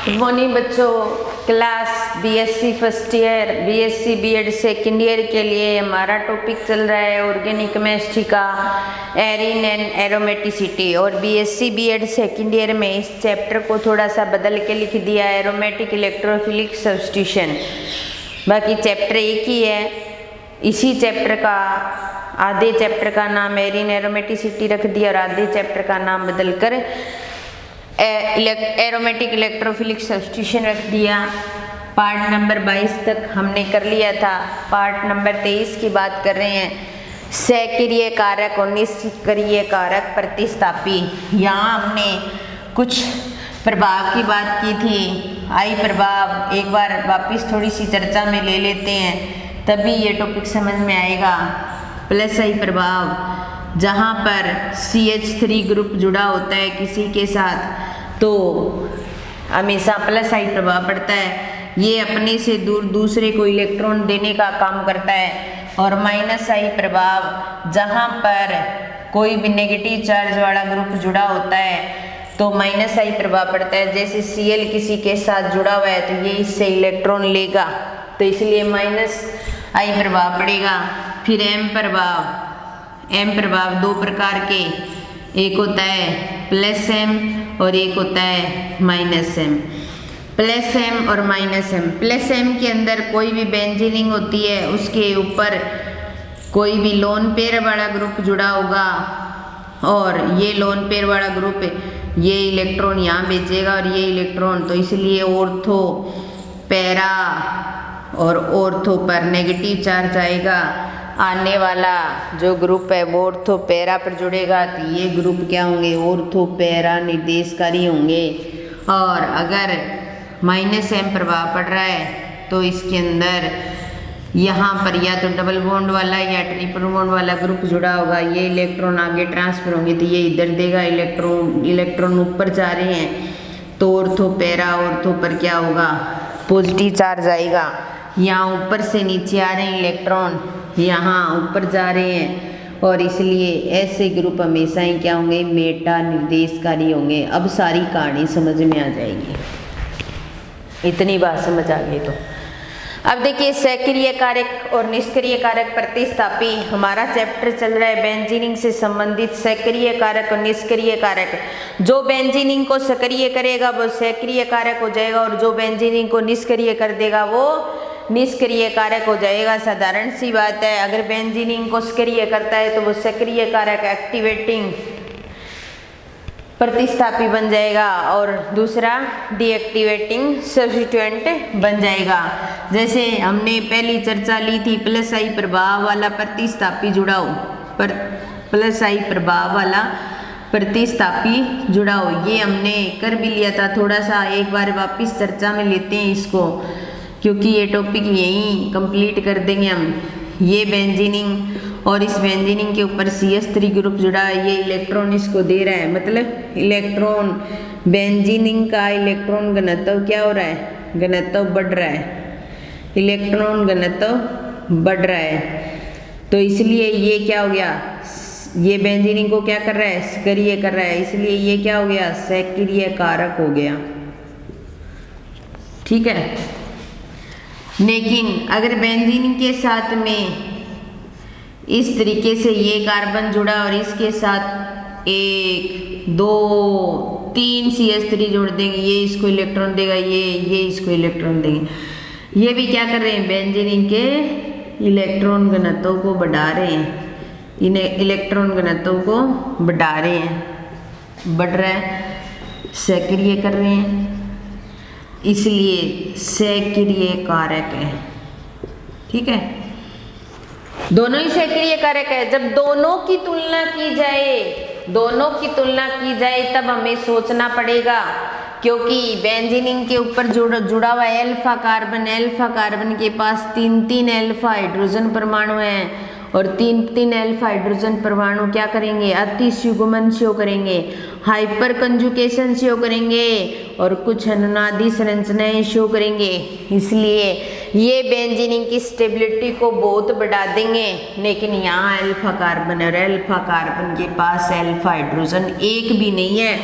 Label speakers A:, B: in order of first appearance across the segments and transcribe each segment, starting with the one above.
A: Good morning बच्चों। Class BSc first year, BSc BEd second year के लिए हमारा टॉपिक चल रहा है ऑर्गेनिक केमिस्ट्री का एरिन एंड एरोमेटिसिटी। और बीएससी बीएड सेकेंड ईयर में इस चैप्टर को थोड़ा सा बदल के लिख दिया है, एरोमेटिक इलेक्ट्रोफिलिक सब्स्टिट्यूशन। बाकी चैप्टर एक ही है। इसी चैप्टर का आधे चैप्टर का नाम एरिन एरोमेटिसिटी रख दिया और आधे चैप्टर का नाम बदल कर एरोमेटिक इलेक्ट्रोफिलिक सब्स्टिट्यूशन रख दिया। पार्ट नंबर 22 तक हमने कर लिया था। पार्ट नंबर 23 की बात कर रहे हैं, सक्रिय कारक और निष्क्रिय कारक प्रतिस्थापी। यहाँ हमने कुछ प्रभाव की बात की थी। आई प्रभाव एक बार वापस थोड़ी सी चर्चा में ले लेते हैं, तभी ये टॉपिक समझ में आएगा। प्लस आई प्रभाव, जहाँ पर CH3 ग्रुप जुड़ा होता है किसी के साथ तो हमेशा प्लस आई प्रभाव पड़ता है। ये अपने से दूर दूसरे को इलेक्ट्रॉन देने का काम करता है। और माइनस आई प्रभाव, जहाँ पर कोई भी नेगेटिव चार्ज वाला ग्रुप जुड़ा होता है तो माइनस आई प्रभाव पड़ता है। जैसे Cl किसी के साथ जुड़ा हुआ है तो ये इससे इलेक्ट्रॉन लेगा, तो इसलिए माइनस आई प्रभाव पड़ेगा। फिर M प्रभाव दो प्रकार के, एक होता है प्लस M और एक होता है माइनस M। प्लस M और माइनस M। प्लस M के अंदर कोई भी बेंजीनिंग होती है, उसके ऊपर कोई भी लोन पेयर वाला ग्रुप जुड़ा होगा और ये लोन पेयर वाला ग्रुप ये इलेक्ट्रॉन यहाँ भेजेगा और ये इलेक्ट्रॉन, तो इसलिए ऑर्थो पैरा और ऑर्थो पर नेगेटिव चार्ज आएगा। आने वाला जो ग्रुप है वो ऑर्थो पैरा पर जुड़ेगा, तो ये ग्रुप क्या होंगे, ऑर्थो पैरा निर्देशकारी होंगे। और अगर माइनस M प्रभाव पड़ रहा है तो इसके अंदर यहाँ पर या तो डबल बॉन्ड वाला या ट्रिपल बॉन्ड वाला ग्रुप जुड़ा होगा। ये इलेक्ट्रॉन आगे ट्रांसफर होंगे तो ये इधर देगा, इलेक्ट्रॉन ऊपर जा रहे हैं तो ऑर्थो पैरा, ऑर्थो पर क्या होगा, पॉजिटिव चार्ज आएगा। यहाँ ऊपर से नीचे आ रहे हैं इलेक्ट्रॉन, यहाँ ऊपर जा रहे हैं, और इसलिए ऐसे ग्रुप हमेशा ही क्या होंगे, मेटा निर्देशकारी होंगे। अब सारी कहानी समझ में आ जाएगी। इतनी बात समझ आ गई तो अब देखिए, सक्रिय कारक और निष्क्रिय कारक प्रतिस्थापी। हमारा चैप्टर चल रहा है बेंजीनिंग से संबंधित सक्रिय कारक और निष्क्रिय कारक। जो बेंजीनिंग को सक्रिय करेगा वो सक्रिय कारक हो जाएगा और जो बेंजीनिंग को निष्क्रिय कर देगा वो निष्क्रिय कारक हो जाएगा। साधारण सी बात है, अगर बेंजीनिंग को सक्रिय करता है तो वो सक्रिय कारक एक्टिवेटिंग प्रतिस्थापी बन जाएगा और दूसरा डीएक्टिवेटिंग सब्स्टिट्यूएंट बन जाएगा। जैसे हमने पहली चर्चा ली थी, प्लस आई प्रभाव वाला प्रतिस्थापी जुड़ाओ, पर प्लस आई प्रभाव वाला प्रतिस्थापी जुड़ाओ, ये हमने कर भी लिया था। थोड़ा सा एक बार वापस चर्चा में लेते हैं इसको, क्योंकि ये टॉपिक यहीं कंप्लीट कर देंगे हम। ये बेंजीनिंग और इस बेंजीनिंग के ऊपर CH3 ग्रुप जुड़ा है, ये इलेक्ट्रॉन इसको दे रहा है, मतलब इलेक्ट्रॉन बेंजीनिंग का इलेक्ट्रॉन घनत्व क्या हो रहा है, घनत्व बढ़ रहा है, इलेक्ट्रॉन घनत्व बढ़ रहा है। तो इसलिए ये क्या हो गया, ये बेंजीनिंग को क्या कर रहा है, सक्रिय कर रहा है, इसलिए ये क्या हो गया, सक्रिय कारक हो गया। ठीक है। लेकिन अगर बेंजीन के साथ में इस तरीके से ये कार्बन जुड़ा और इसके साथ 1 2 3 CH3 जोड़ देंगे, ये इसको इलेक्ट्रॉन देगा, ये इसको इलेक्ट्रॉन देंगे, ये भी क्या कर रहे हैं, बेंजीन के इलेक्ट्रॉन घनत्व को बढ़ा रहे हैं, इन्हें इलेक्ट्रॉन घनत्व को बढ़ा रहे हैं, बढ़ रहा है, सक्रिय कर रहे हैं, इसलिए सक्रिय कारक है। ठीक है, दोनों ही सक्रिय कारक है। जब दोनों की तुलना की जाए तब हमें सोचना पड़ेगा, क्योंकि बेंजीनिंग के ऊपर जुड़ा हुआ अल्फा कार्बन के पास 3 अल्फा हाइड्रोजन परमाणु हैं और 3 अल्फा हाइड्रोजन परमाणु क्या करेंगे, अतिसुगमन शो करेंगे, हाइपर कंजुकेशन शो करेंगे और कुछ अनुनादी संरचनाएं शो करेंगे। इसलिए ये बेंजीनिंग की स्टेबिलिटी को बहुत बढ़ा देंगे। लेकिन यहाँ अल्फा कार्बन और अल्फा कार्बन के पास अल्फा हाइड्रोजन एक भी नहीं है,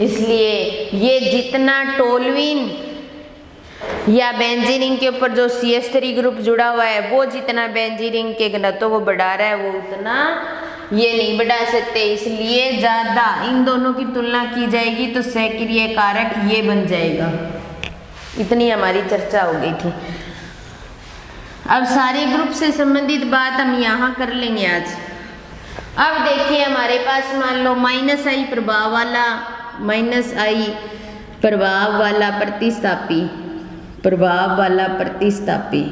A: इसलिए ये जितना टोलुइन या बेंजीनिन के ऊपर जो CH3 ग्रुप जुड़ा हुआ है वो जितना बेंजीनिन के घनत्व को बढ़ा रहा है वो उतना ये नहीं बढ़ा सकते, इसलिए ज्यादा इन दोनों की तुलना की जाएगी तो सक्रिय कारक ये बन जाएगा। इतनी हमारी चर्चा हो गई थी। अब सारे ग्रुप से संबंधित बात हम यहाँ कर लेंगे आज। अब देखिए हमारे पास मान लो -I प्रभाव वाला -I प्रभाव वाला प्रतिस्थापी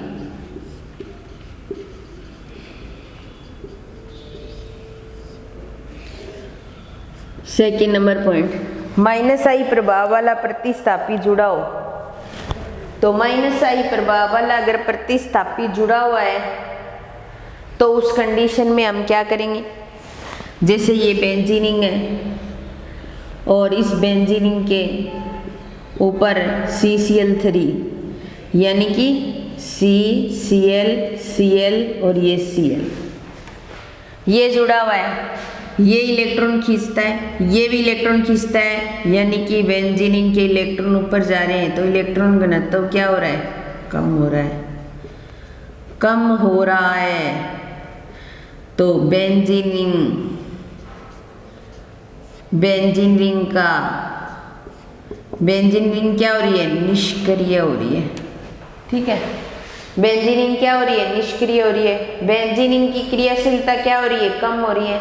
A: सेकेंड नंबर पॉइंट, -I प्रभाव वाला प्रतिस्थापी जुड़ा हो तो -I प्रभाव वाला अगर प्रतिस्थापी जुड़ा हुआ है तो उस कंडीशन में हम क्या करेंगे, जैसे ये बेंजीनिन है और इस बेंजीनिन के ऊपर CCl3 यानी कि Cl और ये Cl ये जुड़ा हुआ है, ये इलेक्ट्रॉन खींचता है, ये भी इलेक्ट्रॉन खींचता है, यानी कि बेंजीनिन के इलेक्ट्रॉन ऊपर जा रहे हैं तो इलेक्ट्रॉन घनत्व क्या हो रहा है, कम हो रहा है। तो बेंजीन रिंग क्या हो रही है, निष्क्रिय हो रही है। ठीक है, बेंजीनिन क्या हो रही है, निष्क्रिय हो रही है। बेंजीनिन की क्रियाशीलता क्या हो रही है, कम हो रही है।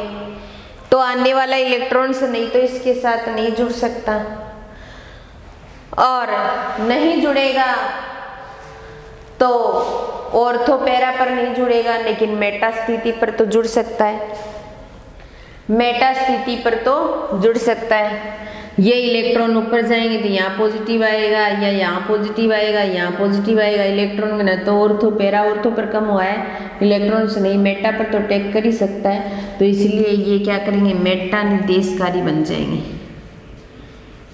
A: तो आने वाला इलेक्ट्रॉन से नहीं तो इसके साथ नहीं जुड़ सकता, और नहीं जुड़ेगा तो ऑर्थो पैरा पर नहीं जुड़ेगा, लेकिन मेटा स्थिति पर तो जुड़ सकता है, ये इलेक्ट्रॉन ऊपर जाएंगे तो यहाँ पॉजिटिव आएगा या यहाँ पॉजिटिव आएगा, यहाँ पॉजिटिव आएगा। इलेक्ट्रॉन का ना तो ऑर्थो पैरा ऑर्थो पर कम हुआ है, इलेक्ट्रॉन से नहीं, मेटा पर तो अटैक कर ही सकता है। तो इसलिए ये क्या करेंगे, मेटा निर्देशकारी बन जाएंगे।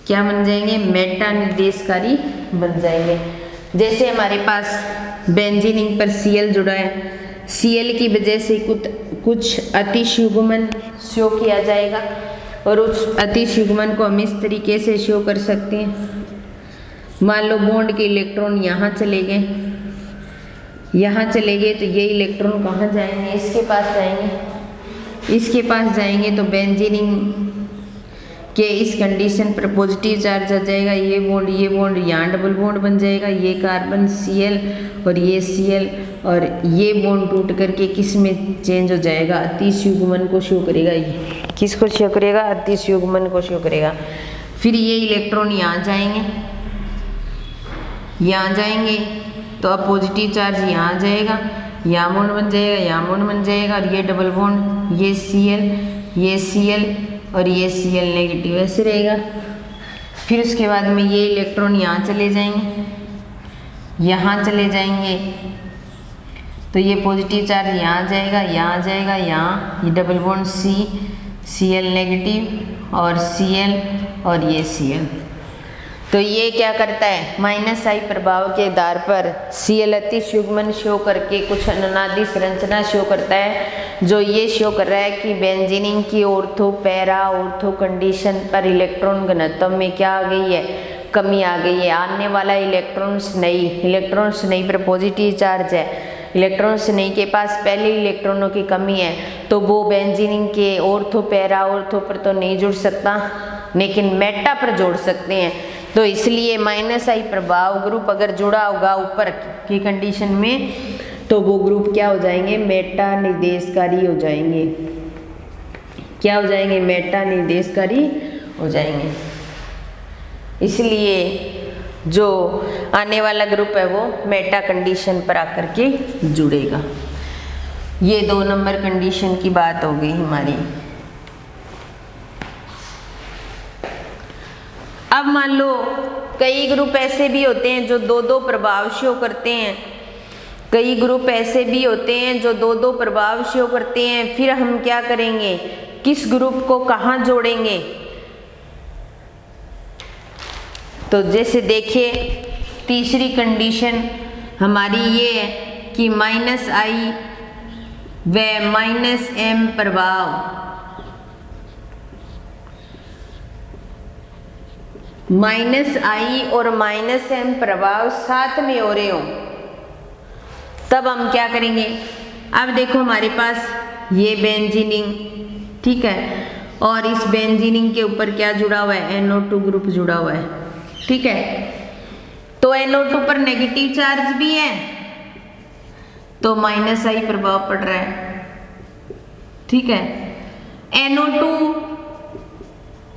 A: क्या बन जाएंगे, मेटा निर्देशकारी बन जाएंगे। जैसे हमारे पास बेंजीनिन पर Cl जुड़ा है, Cl की वजह से कुछ अतिशुग्मन शो किया जाएगा, और उस अतिशुग्मन को हम इस तरीके से शो कर सकते हैं। मान लो बॉन्ड के इलेक्ट्रॉन यहाँ चले गए तो ये इलेक्ट्रॉन कहाँ जाएंगे, इसके पास जाएंगे तो बेंजीनिन के इस कंडीशन पर पॉजिटिव चार्ज आ जाएगा। ये बॉन्ड यहाँ डबल बॉन्ड बन जाएगा, ये कार्बन Cl और ये Cl, और ये बॉन्ड टूट करके किस में चेंज हो जाएगा, अतिशुग्मन को शो करेगा। ये किसको शो करेगा, अतिशुग्मन को शो करेगा। फिर ये इलेक्ट्रॉन यहाँ जाएंगे तो अब पॉजिटिव चार्ज यहाँ आ जाएगा, यहाँ बॉन्ड बन जाएगा, और ये डबल बॉन्ड, ये Cl और ये Cl नेगेटिव ऐसे रहेगा। फिर उसके बाद में ये इलेक्ट्रॉन यहाँ चले जाएंगे तो ये पॉजिटिव चार्ज यहाँ आ जाएगा, यहाँ ये डबल बॉन्ड Cl नेगेटिव और Cl और ये Cl। तो ये क्या करता है, -I प्रभाव के आधार पर Cl अतिशुग्मन शो करके कुछ अनुनादी संरचना शो करता है, जो ये शो कर रहा है कि बेंजीनिन की ऑर्थो पैरा ऑर्थो कंडीशन पर इलेक्ट्रॉन घनत्व में क्या आ गई है, कमी आ गई है। आने वाला इलेक्ट्रॉन्स नहीं पर पॉजिटिव चार्ज है, इलेक्ट्रॉन्स नहीं के पास पहले इलेक्ट्रॉनों की कमी है, तो वो बेंजीनिन के ऑर्थो पैरा ऑर्थो पर तो नहीं जुड़ सकता, लेकिन मेटा पर जोड़ सकते हैं। तो इसलिए -I प्रभाव ग्रुप अगर जुड़ा होगा ऊपर की कंडीशन में तो वो ग्रुप क्या हो जाएंगे, मेटा निर्देशकारी हो जाएंगे। क्या हो जाएंगे, मेटा निर्देशकारी हो जाएंगे। इसलिए जो आने वाला ग्रुप है वो मेटा कंडीशन पर आकर के जुड़ेगा। ये 2 नंबर कंडीशन की बात हो गई हमारी। अब मान लो कई ग्रुप ऐसे भी होते हैं जो 2-2 प्रभाव शो करते हैं, प्रभाव शो करते हैं। फिर हम क्या करेंगे, किस ग्रुप को कहाँ जोड़ेंगे। तो जैसे देखिए तीसरी कंडीशन हमारी ये है कि -I व -M प्रभाव माइनस आई और माइनस एम प्रभाव साथ में हो रहे हो, तब हम क्या करेंगे। अब देखो हमारे पास ये बेंजीनिंग, ठीक है, और इस बेंजीनिंग के ऊपर क्या जुड़ा हुआ है, NO2 ग्रुप जुड़ा हुआ है, ठीक है। तो NO2 पर नेगेटिव चार्ज भी है, तो माइनस आई प्रभाव पड़ रहा है, ठीक है। NO2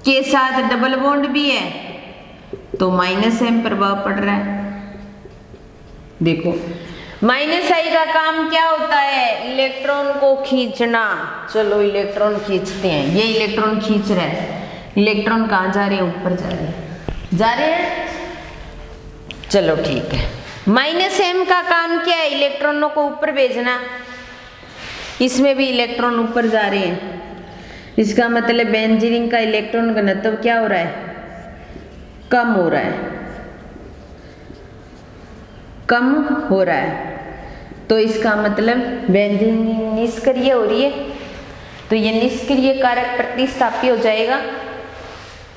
A: के साथ डबल बॉन्ड भी है, तो माइनस एम प्रभाव पड़ रहा है। देखो माइनस आई का काम क्या होता है, इलेक्ट्रॉन को खींचना। चलो इलेक्ट्रॉन खींचते हैं, ये इलेक्ट्रॉन खींच रहा है, इलेक्ट्रॉन कहाँ जा रहे हैं, ऊपर जा रहे हैं, जा रहे हैं। चलो ठीक है, माइनस एम का काम क्या है, इलेक्ट्रॉनों को ऊपर भेजना। इसमें भी इलेक्ट्रॉन ऊपर जा रहे हैं, इसका मतलब बेंजीनिंग का इलेक्ट्रॉन घनत्व क्या हो रहा है, कम हो रहा है, कम हो रहा है। तो इसका मतलब बेंजीनिंग निष्क्रिय हो रही है, तो ये निष्क्रिय कारक प्रतिस्थापी हो जाएगा।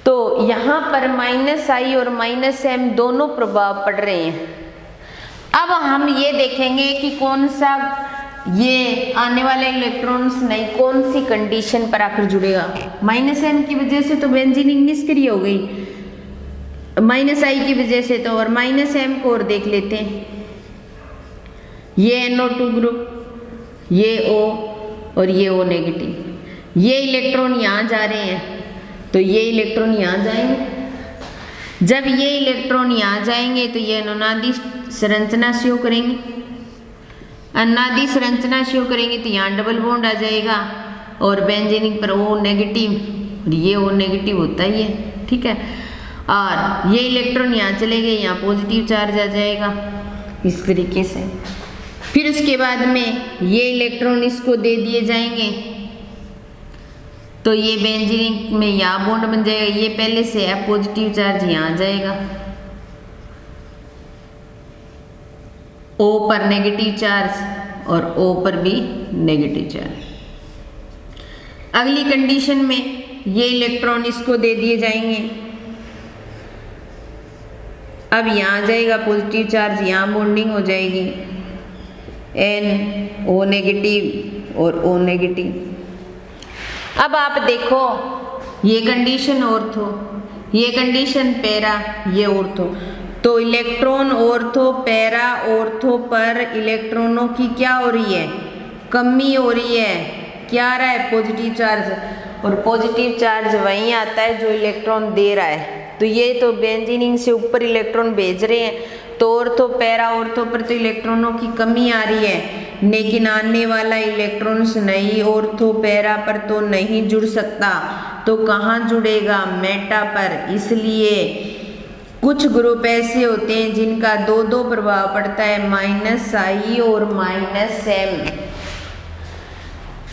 A: तो यहाँ पर माइनस आई और माइनस एम दोनों प्रभाव पड़ रहे हैं। अब हम ये देखेंगे कि कौन सा ये आने वाले इलेक्ट्रॉन्स नहीं कौन सी कंडीशन पर आकर जुड़ेगा। माइनस एम की वजह से तो बेंजीनिंग निष्क्रिय हो गई, माइनस आई की वजह से तो, और माइनस एम को और देख लेते हैं। ये NO2 ग्रुप, ये O और ये O नेगेटिव, ये इलेक्ट्रॉन यहाँ जा रहे हैं, तो ये इलेक्ट्रॉन यहाँ जाएंगे। जब ये इलेक्ट्रॉन यहाँ जाएंगे तो ये अनुनादी संरचना शो करेंगे, अनुनादी संरचना शो करेंगे तो यहाँ डबल बॉन्ड आ जाएगा, और बेंजीनिंग पर O नेगेटिव और ये O नेगेटिव होता ही है, ठीक है। और ये इलेक्ट्रॉन यहाँ चले गए, यहाँ पॉजिटिव चार्ज आ जाएगा इस तरीके से। फिर उसके बाद में ये इलेक्ट्रॉन इसको दे दिए जाएंगे, तो ये बेंजीनिंग में यहाँ बॉन्ड बन जाएगा, ये पहले से है पॉजिटिव चार्ज यहाँ आ जाएगा, O पर नेगेटिव चार्ज और O पर भी नेगेटिव चार्ज। अगली कंडीशन में ये इलेक्ट्रॉन इसको दे दिए जाएंगे, अब यहाँ आ जाएगा पॉजिटिव चार्ज, यहाँ बॉन्डिंग हो जाएगी, N O नेगेटिव और O नेगेटिव। अब आप देखो ये कंडीशन ऑर्थो, ये कंडीशन पैरा, ये ऑर्थो। तो इलेक्ट्रॉन ऑर्थो पैरा ऑर्थो पर इलेक्ट्रॉनों की क्या हो रही है, कमी हो रही है। क्या आ रहा है, पॉजिटिव चार्ज, और पॉजिटिव चार्ज वहीं आता है जो इलेक्ट्रॉन दे रहा है। तो ये तो बेंजीनिंग से ऊपर इलेक्ट्रॉन भेज रहे हैं, तो ऑर्थो पैरा ऑर्थो पर तो इलेक्ट्रॉनों की कमी आ रही है, लेकिन आने वाला इलेक्ट्रॉन्स नहीं ऑर्थो पैरा पर तो नहीं जुड़ सकता, तो कहाँ जुड़ेगा, मेटा पर। इसलिए कुछ ग्रुप ऐसे होते हैं जिनका दो दो प्रभाव पड़ता है, माइनस आई और माइनस एम।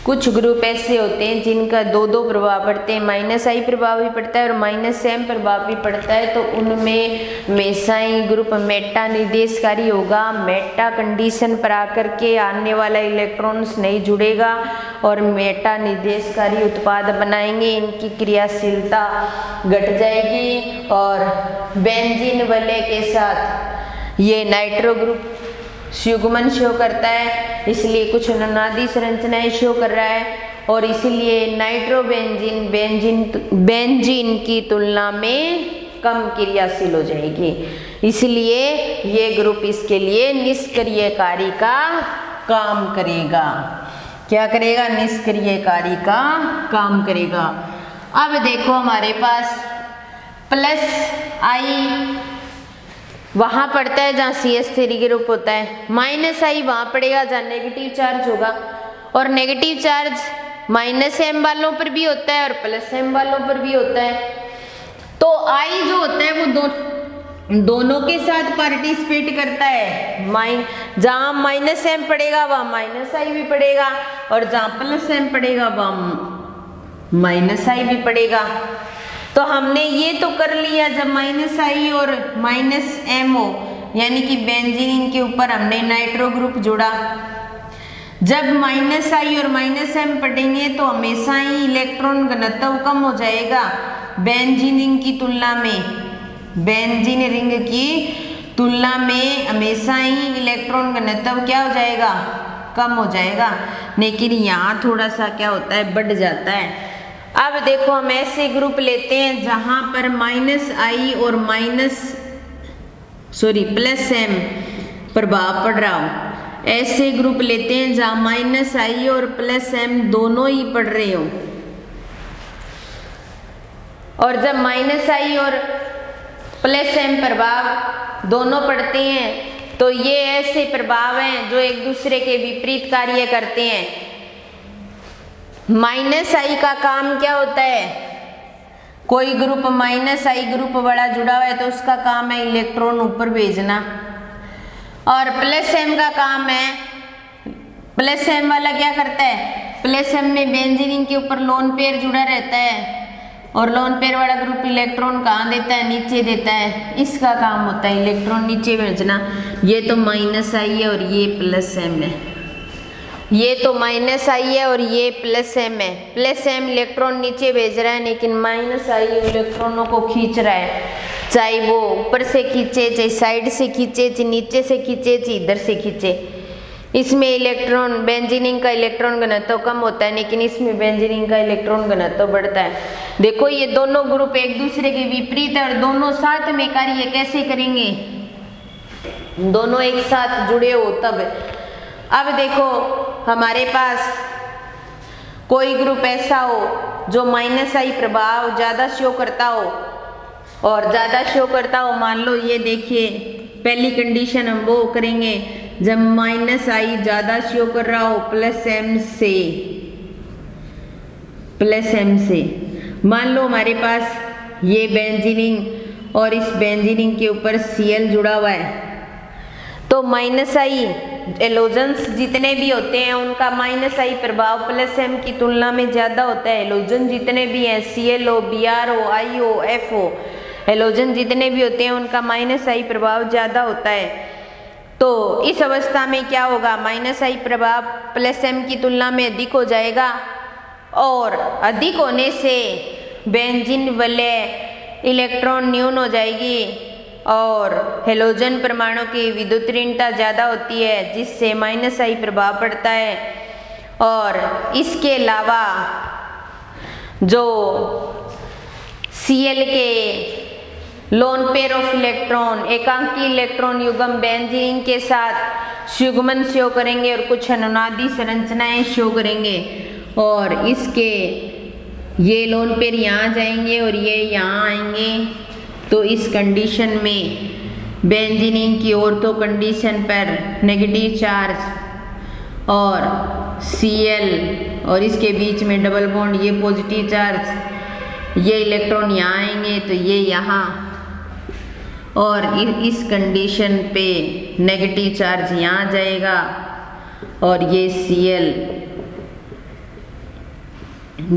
A: कुछ ग्रुप ऐसे होते हैं जिनका दो दो प्रभाव पड़ते हैं, माइनस आई प्रभाव भी पड़ता है और माइनस एम प्रभाव भी पड़ता है। तो उनमें हमेशा ही ग्रुप मेटा निर्देशकारी होगा, मेटा कंडीशन पर आकर के आने वाला इलेक्ट्रॉन्स नहीं जुड़ेगा और मेटा निर्देशकारी उत्पाद बनाएंगे, इनकी क्रियाशीलता घट जाएगी और बेंजीन वलय के साथ ये नाइट्रो ग्रुप युग्मन शो करता है, इसलिए कुछ अनुनादी संरचनाएं शो कर रहा है और इसलिए नाइट्रोबेंजीन बेंजीन की तुलना में कम क्रियाशील हो जाएगी, इसलिए ये ग्रुप इसके लिए निष्क्रियकारी का काम करेगा। क्या करेगा, निष्क्रियकारी का काम करेगा। अब देखो हमारे पास प्लस आई वहाँ पड़ता है जहाँ CH3 ग्रुप होता है, माइनस आई वहाँ पड़ेगा जहाँ नेगेटिव चार्ज होगा, और नेगेटिव चार्ज माइनस एम वालों पर भी होता है और प्लस एम वालों पर भी होता है। तो आई जो होता है वो दोनों के साथ पार्टिसिपेट करता है, जहाँ माइनस एम पड़ेगा वहाँ माइनस आई भी पड़ेगा और जहाँ प्लस एम पड़ेगा वहाँ माइनस आई भी पड़ेगा। तो हमने ये तो कर लिया, जब माइनस आई और माइनस एम हो यानी कि बेंजीन के ऊपर हमने नाइट्रो ग्रुप जोड़ा। जब माइनस आई और माइनस एम पढ़ेंगे तो हमेशा ही इलेक्ट्रॉन घनत्व कम हो जाएगा बेंजीन की तुलना में, बेंजीन रिंग की तुलना में हमेशा ही इलेक्ट्रॉन घनत्व क्या हो जाएगा, कम हो जाएगा, लेकिन यहाँ थोड़ा सा क्या होता है, बढ़ जाता है। अब देखो हम ऐसे ग्रुप लेते हैं जहां पर -I और प्लस m प्रभाव पड़ रहा हो। ऐसे ग्रुप लेते हैं जहां -I और प्लस m दोनों ही पड़ रहे हो, और जब -I और प्लस m प्रभाव दोनों पड़ते हैं तो ये ऐसे प्रभाव हैं जो एक दूसरे के विपरीत कार्य करते हैं। -I का काम क्या होता है, कोई ग्रुप -I ग्रुप वाला जुड़ा हुआ है तो उसका काम है इलेक्ट्रॉन ऊपर भेजना, और प्लस m का काम है, प्लस m वाला क्या करता है, प्लस m में बेंजीन के ऊपर लोन पेयर जुड़ा रहता है, और लोन पेयर वाला ग्रुप इलेक्ट्रॉन कहाँ देता है, नीचे देता है, इसका काम होता है इलेक्ट्रॉन नीचे भेजना। ये तो -I है और ये प्लस m है, ये तो -I है और ये प्लस m है। प्लस m इलेक्ट्रॉन नीचे भेज रहा है, लेकिन -I इलेक्ट्रॉनों को खींच रहा है, चाहे वो ऊपर से खींचे, चाहे साइड से खींचे, चाहे नीचे से खींचे, चाहे इधर से खींचे। इसमें इलेक्ट्रॉन बेंजीन का इलेक्ट्रॉन घनत्व कम होता है, लेकिन इसमें बेंजीन का इलेक्ट्रॉन घनत्व बढ़ता है। देखो ये दोनों ग्रुप एक दूसरे के विपरीत है और दोनों साथ में कार्य कैसे करेंगे, दोनों एक साथ जुड़े हो तब। अब देखो हमारे पास कोई ग्रुप ऐसा हो जो -I प्रभाव ज़्यादा शो करता हो, और ज़्यादा शो करता हो, मान लो ये देखिए पहली कंडीशन हम वो करेंगे जब -I ज़्यादा शो कर रहा हो प्लस m से। मान लो हमारे पास ये बेंजीन और इस बेंजीन के ऊपर Cl जुड़ा हुआ है, तो -I एलोजन्स जितने भी होते हैं उनका -I प्रभाव प्लस m की तुलना में ज़्यादा होता है। एलोजन जितने भी हैं, ClO, BrO, IO, FO, एलोजन जितने भी होते हैं उनका -I प्रभाव ज़्यादा होता है। तो इस अवस्था में क्या होगा, -I प्रभाव प्लस m की तुलना में अधिक हो जाएगा, और अधिक होने से बेंजीन वलय इलेक्ट्रॉन न्यून हो जाएगी, और हेलोजन परमाणु की विद्युत ऋणता ज़्यादा होती है, जिससे -I प्रभाव पड़ता है। और इसके अलावा जो Cl के लोन पेयर ऑफ इलेक्ट्रॉन, एकांकी इलेक्ट्रॉन युग्म बेंजीन के साथ युग्मन शो करेंगे और कुछ अनुनादी संरचनाएं शो करेंगे, और इसके ये लोन पेयर यहाँ जाएंगे और ये यहाँ आएंगे। तो इस कंडीशन में बेंजीन की ऑर्थो कंडीशन पर नेगेटिव चार्ज और Cl और इसके बीच में डबल बॉन्ड, ये पॉजिटिव चार्ज, ये इलेक्ट्रॉन यहाँ आएंगे तो ये यहाँ, और इस कंडीशन पे नेगेटिव चार्ज यहाँ जाएगा और ये Cl,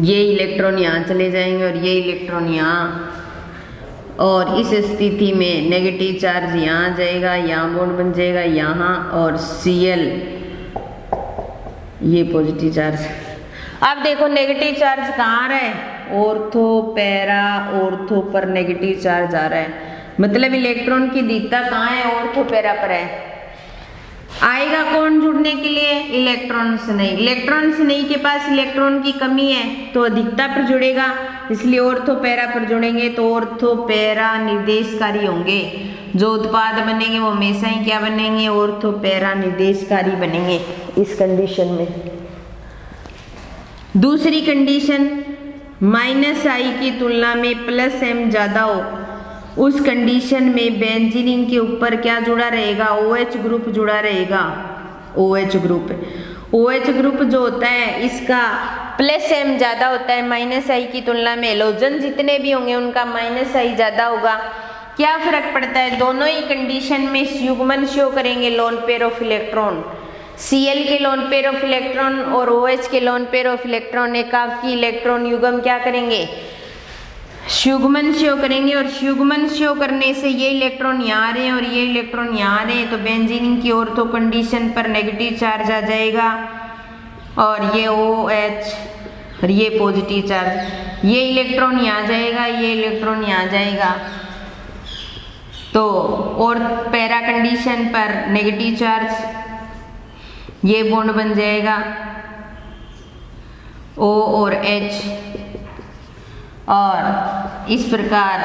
A: ये इलेक्ट्रॉन यहाँ चले जाएंगे और ये इलेक्ट्रॉन यहाँ, और इस स्थिति में नेगेटिव चार्ज यहाँ जाएगा, यहाँ बॉन्ड बन जाएगा यहाँ, और Cl ये पॉजिटिव चार्ज। अब देखो नेगेटिव चार्ज कहाँ आ रहा है, ऑर्थो पैरा ऑर्थो पर नेगेटिव चार्ज आ रहा है, मतलब इलेक्ट्रॉन की दीप्तता कहाँ है, ऑर्थो पैरा पर है। आएगा कौन जुड़ने के लिए, इलेक्ट्रॉन्स नहीं। इलेक्ट्रॉन्स नहीं के पास इलेक्ट्रॉन की कमी है तो अधिकता पर जुड़ेगा, इसलिए ऑर्थो पैरा पर जुड़ेंगे तो ऑर्थो पैरा निर्देशकारी होंगे। जो उत्पाद बनेंगे वो हमेशा ही क्या बनेंगे, ऑर्थो पैरा निर्देशकारी बनेंगे इस कंडीशन में। दूसरी कंडीशन -I की तुलना में प्लस m ज़्यादा हो, उस कंडीशन में बेंजीन के ऊपर क्या जुड़ा रहेगा, OH ग्रुप जुड़ा रहेगा। OH ग्रुप जो होता है इसका प्लस m ज़्यादा होता है -I की तुलना में। एलोजन जितने भी होंगे उनका -I ज़्यादा होगा। क्या फर्क पड़ता है, दोनों ही कंडीशन में युग्मन शो करेंगे lone pair of electron. Cl के लोन पेयर ऑफ इलेक्ट्रॉन और OH के लोन पेयर ऑफ इलेक्ट्रॉन एकाकी इलेक्ट्रॉन युग्म क्या करेंगे, युग्मन शो करेंगे, और युग्मन शो करने से ये इलेक्ट्रॉन यहाँ आ रहे हैं और ये इलेक्ट्रॉन यहाँ आ रहे हैं, तो बेंजीन की ऑर्थो कंडीशन पर नेगेटिव चार्ज आ जाएगा, और ये OH और ये पॉजिटिव चार्ज, ये इलेक्ट्रॉन यहाँ जाएगा, ये इलेक्ट्रॉन यहाँ जाएगा, तो और पैरा कंडीशन पर नेगेटिव चार्ज, ये बॉन्ड बन जाएगा O और H, और इस प्रकार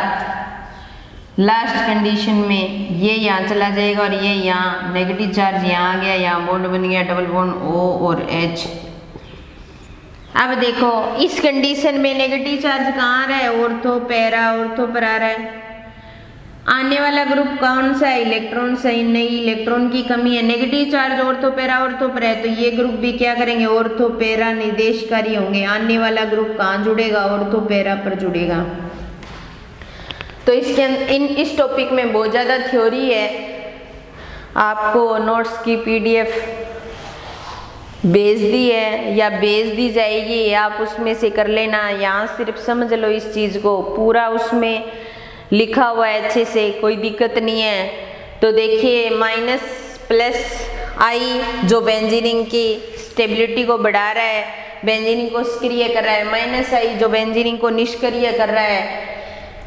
A: लास्ट कंडीशन में ये यहाँ चला जाएगा और ये यहाँ नेगेटिव चार्ज यहाँ आ गया, यहाँ बॉन्ड बन गया डबल बॉन्ड O और H। अब देखो इस कंडीशन में नेगेटिव चार्ज कहाँ आ रहा है, ऑर्थो पैरा ऑर्थो पर आ रहा है। आने वाला ग्रुप कौन सा है, इलेक्ट्रॉन सही नहीं, इलेक्ट्रॉन की कमी है, negative charge ortho para ortho पर है, तो ये ग्रुप भी क्या करेंगे, ऑर्थो पैरा निर्देशकारी होंगे। आने वाला ग्रुप कहाँ जुड़ेगा, ऑर्थो पैरा पर जुड़ेगा। तो इस टॉपिक में बहुत ज़्यादा थ्योरी है, आपको नोट्स की PDF भेज दी है या भेज दी जाएगी, आप उसमें से कर लेना। यहाँ सिर्फ समझ लो इस चीज़ को, पूरा उसमें लिखा हुआ है अच्छे से, कोई दिक्कत नहीं है। तो देखिए माइनस प्लस आई जो बेंजीनिंग की स्टेबिलिटी को बढ़ा रहा है, बेंजीनिंग को सक्रिय कर रहा है, माइनस आई जो बेंजीनिंग को निष्क्रिय कर रहा है,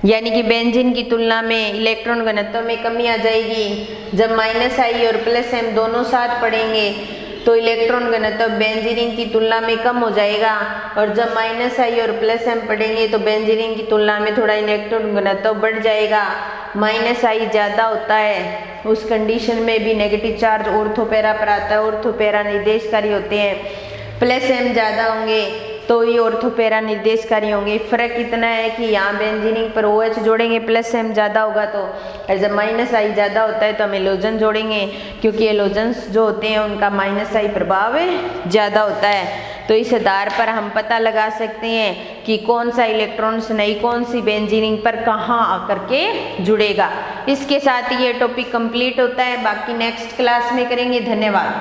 A: यानी कि बेंजीन की तुलना में इलेक्ट्रॉन घनत्व में कमी आ जाएगी। जब माइनस आई और प्लस एम दोनों साथ पड़ेंगे तो इलेक्ट्रॉन घनत्व बेंजीन की तुलना में कम हो जाएगा, और जब माइनस आई और प्लस एम पड़ेंगे तो बेंजीन की तुलना में थोड़ा इलेक्ट्रॉन घनत्व बढ़ जाएगा। माइनस आई ज़्यादा होता है, उस कंडीशन में भी नेगेटिव चार्ज ऑर्थो पैरा पर आता है, ऑर्थो पैरा निर्देशकारी होते हैं। प्लस एम ज़्यादा होंगे तो ये ऑर्थो पैरा निर्देशकारी होंगे। फर्क इतना है कि यहाँ बेंजीनिंग पर OH जोड़ेंगे, प्लस एम ज़्यादा होगा तो, और जब माइनस आई ज़्यादा होता है तो हम एलोजन जोड़ेंगे, क्योंकि एलोजन्स जो होते हैं उनका माइनस आई प्रभाव ज़्यादा होता है। तो इस आधार पर हम पता लगा सकते हैं कि कौन सा इलेक्ट्रॉन्स नहीं कौन सी बेंजीनिंग पर कहाँ आकर के जुड़ेगा। इसके साथ ये टॉपिक कंप्लीट होता है, बाकी नेक्स्ट क्लास में करेंगे। धन्यवाद।